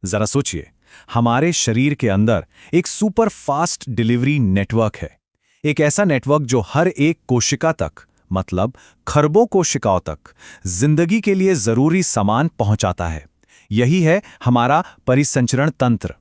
जरा सोचिए, हमारे शरीर के अंदर एक सुपर फास्ट डिलीवरी नेटवर्क है। एक ऐसा नेटवर्क जो हर एक कोशिका तक, मतलब खरबों कोशिकाओं तक, जिंदगी के लिए जरूरी सामान पहुंचाता है। यही है हमारा परिसंचरण तंत्र।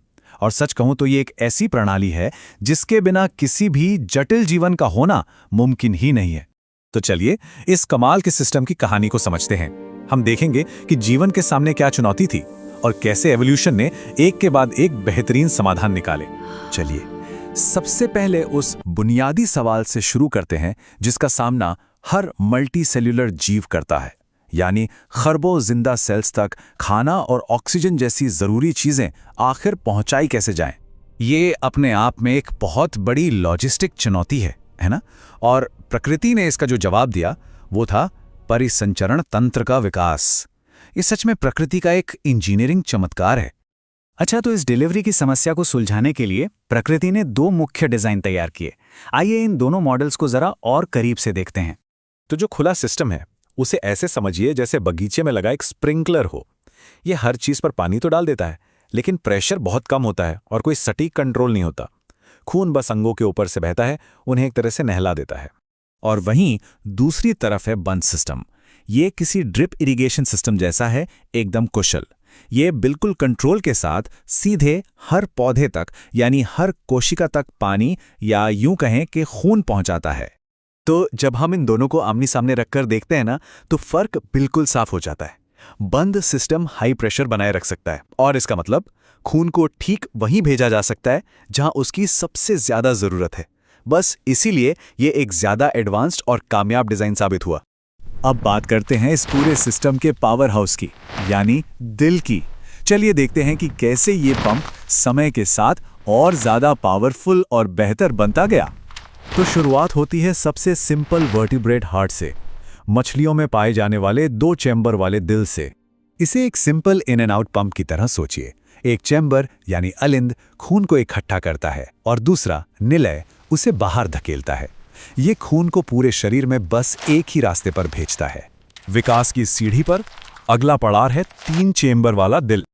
और सच कहूं तो ये एक ऐसी प्रणाली है जिसके बिना किसी भी जटिल जीवन का होना मुमकिन ही नहीं है। तो चलिए इस कमाल के सिस्टम की कहानी को समझते हैं। हम देखेंगे कि जीवन के सामने क्या चुनौती थी और कैसे एवोल्यूशन ने एक के बाद एक बेहतरीन समाधान निकाले। चलिए सबसे पहले उस बुनियादी सवाल से शुरू करते हैं जिसका सामना हर मल्टी सेल्यूलर जीव करता है, यानी खरबों जिंदा सेल्स तक खाना और ऑक्सीजन जैसी जरूरी चीजें आखिर पहुंचाई कैसे जाएं। ये अपने आप में एक बहुत बड़ी लॉजिस्टिक चुनौती है ना? और प्रकृति ने इसका जो जवाब दिया वो था परिसंचरण तंत्र का विकास। ये सच में प्रकृति का एक इंजीनियरिंग चमत्कार है। अच्छा, तो इस डिलीवरी की समस्या को सुलझाने के लिए प्रकृति ने दो मुख्य डिजाइन तैयार किए। आइए इन दोनों मॉडल्स को जरा और करीब से देखते हैं। तो जो खुला सिस्टम है उसे ऐसे समझिए जैसे बगीचे में लगा एक स्प्रिंकलर हो। ये हर चीज पर पानी तो डाल देता है, लेकिन प्रेशर बहुत कम होता है और कोई सटीक कंट्रोल नहीं होता। खून बस अंगों के ऊपर से बहता है, उन्हें एक तरह से नहला देता है। और वहीं दूसरी तरफ है बंद सिस्टम। ये किसी ड्रिप इरिगेशन सिस्टम जैसा है, एकदम कुशल। ये बिल्कुल कंट्रोल के साथ सीधे हर पौधे तक, यानी हर कोशिका तक पानी या यूं कहें कि खून पहुंचाता है। तो जब हम इन दोनों को आमने सामने रखकर देखते हैं ना, तो फर्क बिल्कुल साफ हो जाता है। बंद सिस्टम हाई प्रेशर बनाए रख सकता है और इसका मतलब खून को ठीक वहीं भेजा जा सकता है जहां उसकी सबसे ज्यादा जरूरत है। बस इसीलिए ये एक ज्यादा एडवांस्ड और कामयाब डिजाइन साबित हुआ। अब बात करते हैं इस पूरे सिस्टम के पावर हाउस की, यानी दिल की। चलिए देखते हैं कि कैसे ये पंप समय के साथ और ज्यादा पावरफुल और बेहतर बनता गया। तो शुरुआत होती है सबसे सिंपल वर्टिब्रेट हार्ट से, मछलियों में पाए जाने वाले 2 चैम्बर वाले दिल से। इसे एक simple in and out pump की तरह सोचिए। एक चैम्बर यानी अलिंद खून को इकट्ठा करता है और दूसरा निलय उसे बाहर धकेलता है। ये खून को पूरे शरीर में बस एक ही रास्ते पर भेजता है। विकास की सीढ़ी पर अगला पड़ाव है 3 चेंबर वाला दिल।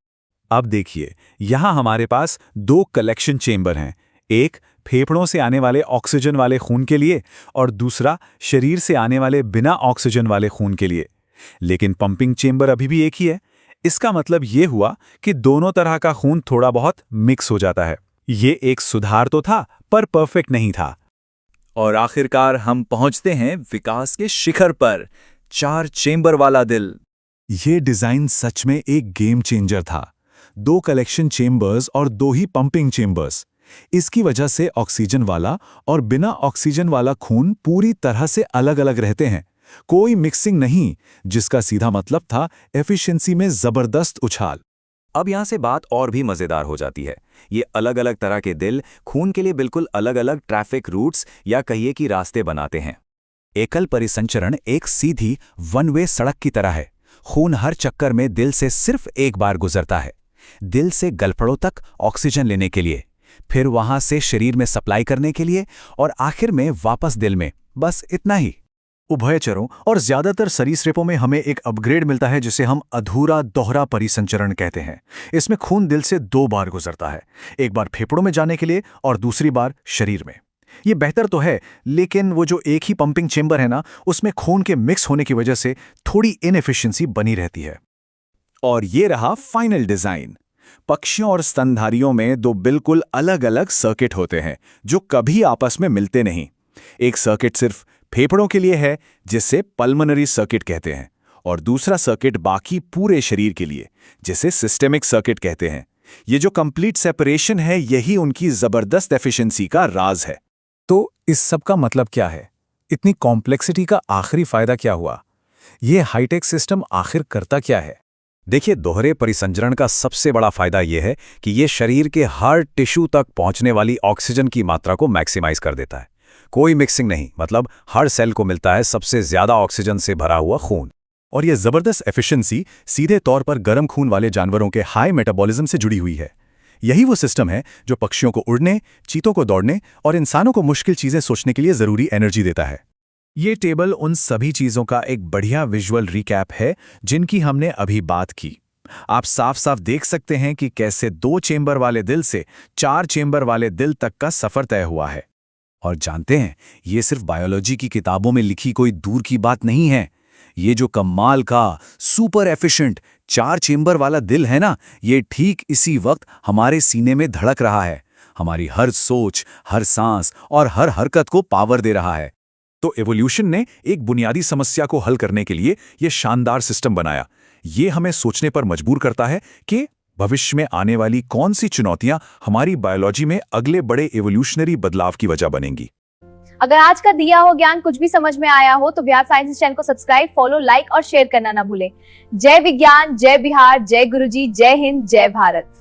अब देखिए, यहां हमारे पास 2 कलेक्शन चेंबर हैं, एक फेफड़ों से आने वाले ऑक्सीजन वाले खून के लिए और दूसरा शरीर से आने वाले बिना ऑक्सीजन वाले खून के लिए। लेकिन पंपिंग चेंबर अभी भी एक ही है। इसका मतलब ये हुआ कि दोनों तरह का खून थोड़ा बहुत मिक्स हो जाता है। ये एक सुधार तो था, पर परफेक्ट नहीं था। और आखिरकार हम पहुंचते हैं विकास के शिखर पर, 4 चेंबर वाला दिल। ये डिजाइन सच में एक गेम चेंजर था। 2 कलेक्शन चेंबर्स और 2 ही पंपिंग चेंबर्स। इसकी वजह से ऑक्सीजन वाला और बिना ऑक्सीजन वाला खून पूरी तरह से अलग अलग रहते हैं। कोई मिक्सिंग नहीं, जिसका सीधा मतलब था एफिशिएंसी में जबरदस्त उछाल। अब यहां से बात और भी मजेदार हो जाती है। ये अलग अलग तरह के दिल खून के लिए बिल्कुल अलग अलग ट्रैफिक रूट्स या कहिए कि रास्ते बनाते हैं। एकल परिसंचरण एक सीधी वन वे सड़क की तरह है। खून हर चक्कर में दिल से सिर्फ एक बार गुजरता है, दिल से गलफड़ों तक ऑक्सीजन लेने के लिए, फिर वहां से शरीर में सप्लाई करने के लिए और आखिर में वापस दिल में। बस इतना ही। उभयचरों और ज्यादातर सरीसृपों में हमें एक अपग्रेड मिलता है जिसे हम अधूरा दोहरा परिसंचरण कहते हैं। इसमें खून दिल से 2 बार गुजरता है, एक बार फेफड़ों में जाने के लिए और दूसरी बार शरीर में। ये बेहतर तो है, लेकिन वो जो एक ही पंपिंग चेंबर है ना, उसमें खून के मिक्स होने की वजह से थोड़ी इनएफिशिएंसी बनी रहती है। और ये रहा फाइनल डिजाइन। पक्षियों और स्तनधारियों में 2 बिल्कुल अलग अलग सर्किट होते हैं जो कभी आपस में मिलते नहीं। एक सर्किट सिर्फ फेफड़ों के लिए है, जिसे पल्मोनरी सर्किट कहते हैं, और दूसरा सर्किट बाकी पूरे शरीर के लिए, जिसे सिस्टेमिक सर्किट कहते हैं। ये जो कंप्लीट सेपरेशन है, यही उनकी जबरदस्त एफिशिएंसी का राज है। तो इस सब का मतलब क्या है? इतनी कॉम्प्लेक्सिटी का आखिरी फायदा क्या हुआ? ये हाईटेक सिस्टम आखिर करता क्या है? देखिए, दोहरे परिसंचरण का सबसे बड़ा फायदा यह है कि ये शरीर के हर टिश्यू तक पहुंचने वाली ऑक्सीजन की मात्रा को मैक्सिमाइज कर देता है। कोई मिक्सिंग नहीं, मतलब हर सेल को मिलता है सबसे ज्यादा ऑक्सीजन से भरा हुआ खून। और यह जबरदस्त एफिशिएंसी सीधे तौर पर गर्म खून वाले जानवरों के हाई मेटाबॉलिज्म से जुड़ी हुई है। यही वो सिस्टम है जो पक्षियों को उड़ने, चीतों को दौड़ने और इंसानों को मुश्किल चीजें सोचने के लिए जरूरी एनर्जी देता है। ये टेबल उन सभी चीजों का एक बढ़िया विजुअल रिकैप है जिनकी हमने अभी बात की। आप साफ साफ देख सकते हैं कि कैसे 2 चेंबर वाले दिल से 4 चेंबर वाले दिल तक का सफर तय हुआ है। और जानते हैं, ये सिर्फ बायोलॉजी की किताबों में लिखी कोई दूर की बात नहीं है। ये जो कमाल का सुपर एफिशिएंट 4 चेंबर वाला दिल है ना, ये ठीक इसी वक्त हमारे सीने में धड़क रहा है, हमारी हर सोच, हर सांस और हर हरकत को पावर दे रहा है। तो एवोल्यूशन ने एक बुनियादी समस्या को हल करने के लिए ये शानदार सिस्टम बनाया। ये हमें सोचने पर मजबूर करता है कि भविष्य में आने वाली कौन सी चुनौतियां हमारी बायोलॉजी में अगले बड़े एवोल्यूशनरी बदलाव की वजह बनेंगी। अगर आज का दिया हो ज्ञान कुछ भी समझ में आया हो तो बिहार साइंस चैनल को सब्सक्राइब, फॉलो, लाइक और शेयर करना ना भूलें। जय विज्ञान, जय बिहार, जय गुरुजी, जय हिंद, जय भारत।